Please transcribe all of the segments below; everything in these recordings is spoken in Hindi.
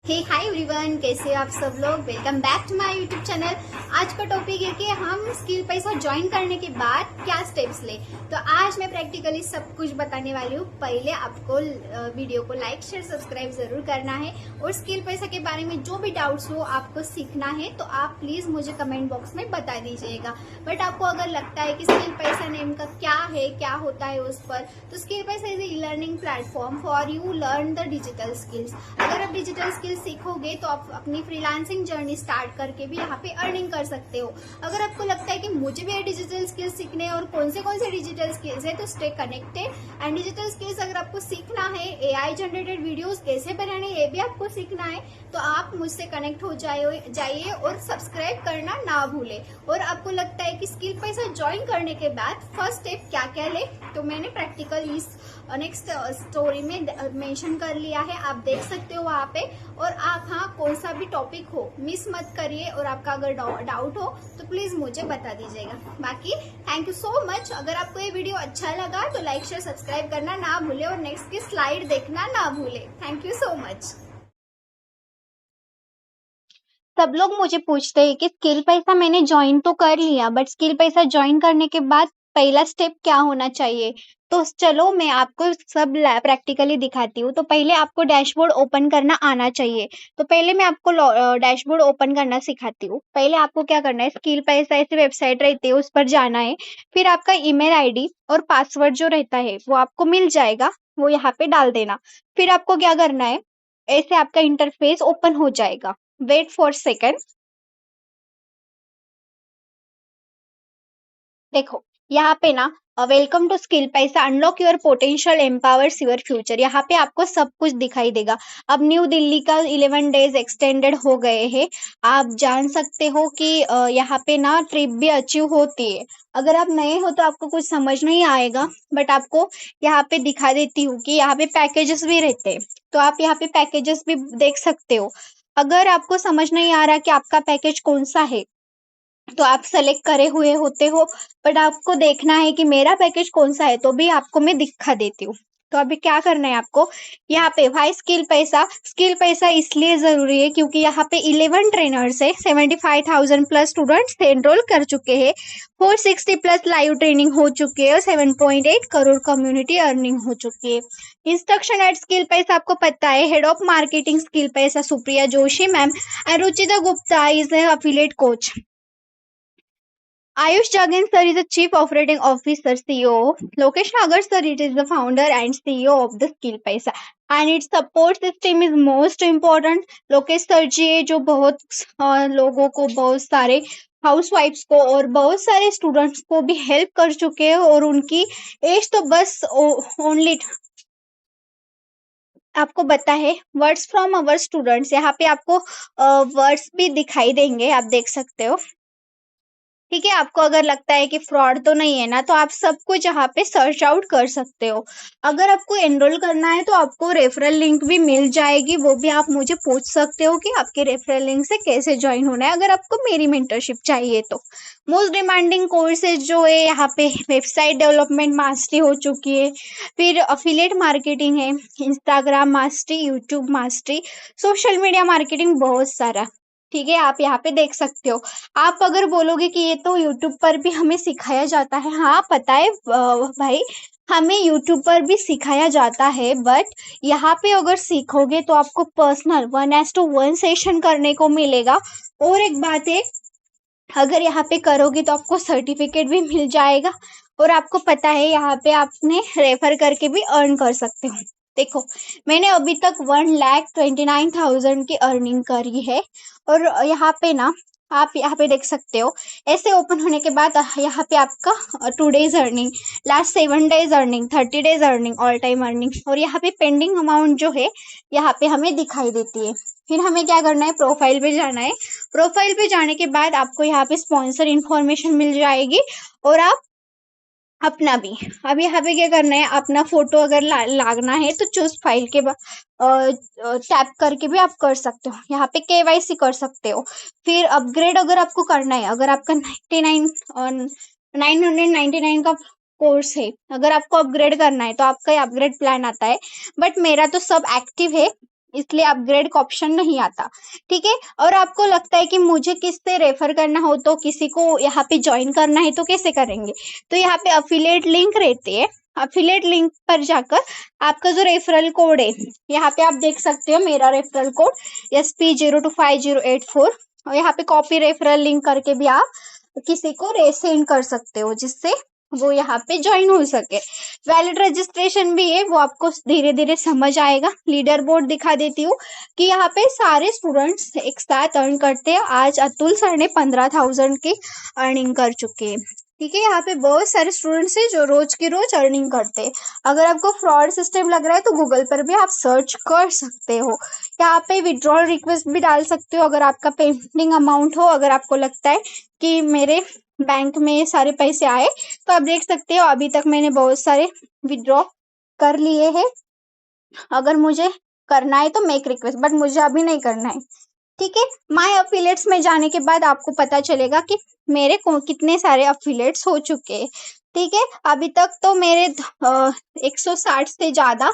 हे हाय एवरीवन, कैसे हो आप सब लोग। Welcome back to my YouTube channel. आज का टॉपिक है कि हम स्किल पैसा ज्वाइन करने के बाद क्या स्टेप्स ले। तो आज मैं प्रैक्टिकली सब कुछ बताने वाली हूँ। पहले आपको वीडियो को लाइक शेयर सब्सक्राइब जरूर करना है और स्किल पैसा के बारे में जो भी डाउट्स हो आपको सीखना है तो आप प्लीज मुझे कमेंट बॉक्स में बता दीजिएगा। बट आपको अगर लगता है कि स्किल पैसा नेम का क्या है, क्या होता है उस पर, तो स्किल पैसा is a learning platform for you learn the digital skills. अगर आप डिजिटल स्किल्स सीखोगे तो आप अपनी फ्रीलांसिंग जर्नी स्टार्ट करके भी यहाँ पे अर्निंग कर सकते हो। अगर आपको लगता है कि मुझे भी डिजिटल स्किल्स सीखने हैं और कौन से डिजिटल स्किल्स है, तो stay connected. And digital skills अगर आपको सीखना है, एआई जनरेटेड वीडियोस कैसे बनाने ये भी आपको सीखना है, तो आप मुझसे कनेक्ट हो जाइए और सब्सक्राइब करना ना भूले। और आपको लगता है कि स्किल पैसा ज्वाइन करने के बाद फर्स्ट स्टेप क्या क्या ले, तो मैंने प्रैक्टिकल इस नेक्स्ट स्टोरी में मेंशन कर लिया है, आप देख सकते हो वहाँ पे। और आप कौन सा भी टॉपिक हो मिस मत करिए, और आपका अगर डाउट हो तो प्लीज मुझे बता दीजिएगा। बाकी थैंक यू सो मच। अगर आपको ये वीडियो अच्छा लगा तो लाइक शेयर सब्सक्राइब करना ना भूले और नेक्स्ट की स्लाइड देखना ना भूले। Thank you so much. सब लोग मुझे पूछते हैं कि स्किल पैसा मैंने ज्वाइन तो कर लिया, बट स्किल पैसा ज्वाइन करने के बाद पहला स्टेप क्या होना चाहिए। तो चलो मैं आपको सब प्रैक्टिकली दिखाती हूँ। तो पहले आपको डैशबोर्ड ओपन करना आना चाहिए। तो पहले मैं आपको डैशबोर्ड ओपन करना सिखाती हूँ। पहले आपको क्या करना है, स्किल पैसा ऐसी वेबसाइट रहती है उस पर जाना है। फिर आपका ईमेल आईडी और पासवर्ड जो रहता है वो आपको मिल जाएगा, वो यहाँ पे डाल देना। फिर आपको क्या करना है, ऐसे आपका इंटरफेस ओपन हो जाएगा। Wait for second. देखो यहाँ पे ना, welcome to Skill Paisa, unlock your potential, empowers your future. यहाँ पे आपको सब कुछ दिखाई देगा। अब न्यू दिल्ली का 11 डेज एक्सटेंडेड हो गए हैं। आप जान सकते हो कि यहाँ पे ना ट्रिप भी अचीव होती है। अगर आप नए हो तो आपको कुछ समझ नहीं आएगा, बट आपको यहाँ पे दिखा देती हूँ कि यहाँ पे पैकेजेस भी रहते हैं। तो आप यहाँ पे पैकेजेस भी देख सकते हो। अगर आपको समझ नहीं आ रहा कि आपका पैकेज कौन सा है, तो आप सेलेक्ट करे हुए होते हो, बट आपको देखना है कि मेरा पैकेज कौन सा है, तो भी आपको मैं दिखा देती हूँ। तो अभी क्या करना है आपको, यहाँ पे भाई स्किल पैसा इसलिए जरूरी है क्योंकि यहाँ पे 11 ट्रेनर्स है, 75,000 प्लस स्टूडेंट्स एनरोल कर चुके हैं, 460 प्लस लाइव ट्रेनिंग हो चुकी है और 7.8 करोड़ कम्युनिटी अर्निंग हो चुकी है। इंस्ट्रक्शन एट स्किल पैसा आपको पता है, हेड ऑफ मार्केटिंग स्किल पैसा Supriya Joshi ma'am and Ruchita Gupta is affiliate coach. Ayush Jagan sir is the Chief Operating Officer CEO. Lokesh Nagar sir it is the founder and CEO of the Skill Paisa. And its support system is most important. Lokesh sir ji है जो बहुत लोगों को, बहुत सारे हाउसवाइफ्स को और बहुत सारे स्टूडेंट्स को भी हेल्प कर चुके हैं, और उनकी एज तो बस ओनली आपको पता है। वर्ड्स फ्रॉम अवर स्टूडेंट्स, यहाँ पे आपको वर्ड्स भी दिखाई देंगे, आप देख सकते हो। ठीक है, आपको अगर लगता है कि फ्रॉड तो नहीं है ना, तो आप सब कुछ यहाँ पे सर्च आउट कर सकते हो। अगर आपको एनरोल करना है तो आपको रेफरल लिंक भी मिल जाएगी, वो भी आप मुझे पूछ सकते हो कि आपके रेफरल लिंक से कैसे ज्वाइन होना है, अगर आपको मेरी मेंटरशिप चाहिए तो। मोस्ट डिमांडिंग कोर्सेज जो है यहाँ पे, वेबसाइट डेवलपमेंट मास्टरी हो चुकी है, फिर अफिलिएट मार्केटिंग है, Instagram mastery, YouTube mastery, social media marketing, बहुत सारा। ठीक है, आप यहाँ पे देख सकते हो। आप अगर बोलोगे कि ये तो यूट्यूब पर भी हमें सिखाया जाता है, हाँ पता है भाई, हमें यूट्यूब पर भी सिखाया जाता है, बट यहाँ पे अगर सीखोगे तो आपको पर्सनल 1:1 सेशन करने को मिलेगा। और एक बात है, अगर यहाँ पे करोगे तो आपको सर्टिफिकेट भी मिल जाएगा, और आपको पता है यहाँ पे आपने रेफर करके भी अर्न कर सकते हो। देखो मैंने अभी तक 1,29,000 की अर्निंग करी है, और यहाँ पे ना आप यहाँ पे देख सकते हो, ऐसे ओपन होने के बाद यहाँ पे आपका 2 days earning, last 7 days earning, 30 days earning, all time earning, और यहाँ पे पेंडिंग अमाउंट जो है यहाँ पे हमें दिखाई देती है। फिर हमें क्या करना है, प्रोफाइल पे जाना है। प्रोफाइल पे जाने के बाद आपको यहाँ पे स्पॉन्सर इन्फॉर्मेशन मिल जाएगी, और आप अपना भी, अब यहाँ पे क्या करना है, अपना फोटो अगर लागना है तो चूज फाइल के टैप करके भी आप कर सकते हो। यहाँ पे केवाईसी कर सकते हो। फिर अपग्रेड अगर आपको करना है, अगर आपका 999 का कोर्स है, अगर आपको अपग्रेड करना है तो आपका अपग्रेड प्लान आता है, बट मेरा तो सब एक्टिव है, इसलिए अपग्रेड का ऑप्शन नहीं आता। ठीक है, और आपको लगता है कि मुझे किससे रेफर करना हो, तो किसी को यहाँ पे ज्वाइन करना है तो कैसे करेंगे, तो यहाँ पे अफिलिएट लिंक रहती है। अफिलिएट लिंक पर जाकर आपका जो रेफरल कोड है, यहाँ पे आप देख सकते हो मेरा रेफरल कोड SP025084, और यहाँ पे कॉपी रेफरल लिंक करके भी आप किसी को सेंड कर सकते हो, जिससे वो यहाँ पे ज्वाइन हो सके। वैलिड रजिस्ट्रेशन भी है, वो आपको धीरे धीरे समझ आएगा। लीडर बोर्ड दिखा देती हूँ कि यहाँ पे सारे स्टूडेंट्स एक साथ अर्न करते हैं। आज अतुल सर ने 15,000 की अर्निंग कर चुके हैं। ठीक है, यहाँ पे बहुत सारे स्टूडेंट्स हैं जो रोज की रोज अर्निंग करते हैं। अगर आपको फ्रॉड सिस्टम लग रहा है तो गूगल पर भी आप सर्च कर सकते हो। यहाँ पे विड्रॉल रिक्वेस्ट भी डाल सकते हो अगर आपका पेंडिंग अमाउंट हो। अगर आपको लगता है कि मेरे बैंक में सारे पैसे आए, तो आप देख सकते हो अभी तक मैंने बहुत सारे विड्रॉ कर लिए हैं। अगर मुझे करना है तो मेक रिक्वेस्ट, बट मुझे अभी नहीं करना है। ठीक है, माय अफिलिएट्स में जाने के बाद आपको पता चलेगा कि मेरे को कितने सारे अफिलिएट्स हो चुके हैं। ठीक है, अभी तक तो मेरे 160 से ज्यादा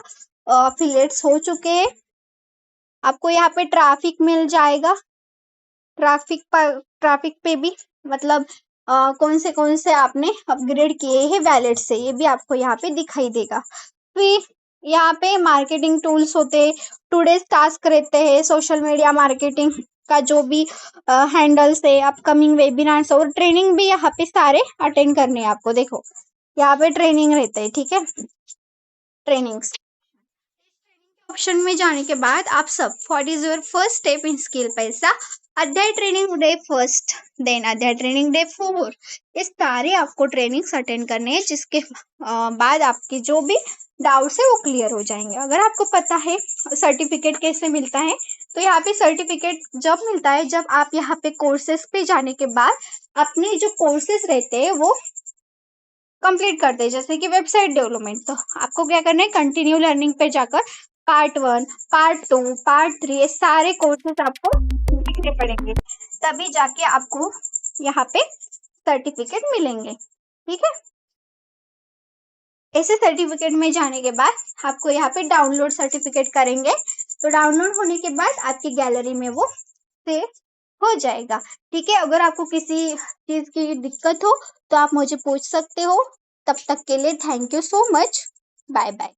अफिलिएट्स हो चुके हैं। आपको यहाँ पे ट्रैफिक मिल जाएगा। ट्रैफिक पे भी मतलब कौन से आपने अपग्रेड किए हैं वैलेट से, ये भी आपको यहाँ पे दिखाई देगा। फिर यहाँ पे मार्केटिंग टूल्स होते हैं, टुडेज टास्क रहते हैं, सोशल मीडिया मार्केटिंग का जो भी हैंडल्स है, अपकमिंग वेबिनार्स और ट्रेनिंग भी यहाँ पे सारे अटेंड करने हैं आपको। देखो यहाँ पे ट्रेनिंग रहते हैं। ठीक है, ट्रेनिंग्स ऑप्शन में जाने के बाद आप सब what is your first step in skill पैसा, अध्याय ट्रेनिंग डे फर्स्ट, देन अध्याय ट्रेनिंग डे 4, ये सारे आपको ट्रेनिंग्स अटेंड करने हैं, जिसके बाद आपके जो भी डाउट्स है वो क्लियर हो जाएंगे। अगर आपको पता है सर्टिफिकेट कैसे मिलता है, तो यहाँ पे सर्टिफिकेट जब मिलता है जब आप यहाँ पे कोर्सेस पे जाने के बाद अपने जो कोर्सेस रहते हैं वो कंप्लीट करते हैं, जैसे कि वेबसाइट डेवलपमेंट। तो आपको क्या करना है, कंटिन्यू लर्निंग पे जाकर पार्ट 1, पार्ट 2, पार्ट 3 ये सारे कोर्सेस आपको देखने पड़ेंगे, तभी जाके आपको यहाँ पे सर्टिफिकेट मिलेंगे। ठीक है, ऐसे सर्टिफिकेट में जाने के बाद आपको यहाँ पे डाउनलोड सर्टिफिकेट करेंगे, तो डाउनलोड होने के बाद आपकी गैलरी में वो सेव हो जाएगा। ठीक है, अगर आपको किसी चीज की दिक्कत हो तो आप मुझे पूछ सकते हो। तब तक के लिए thank you so much, bye bye.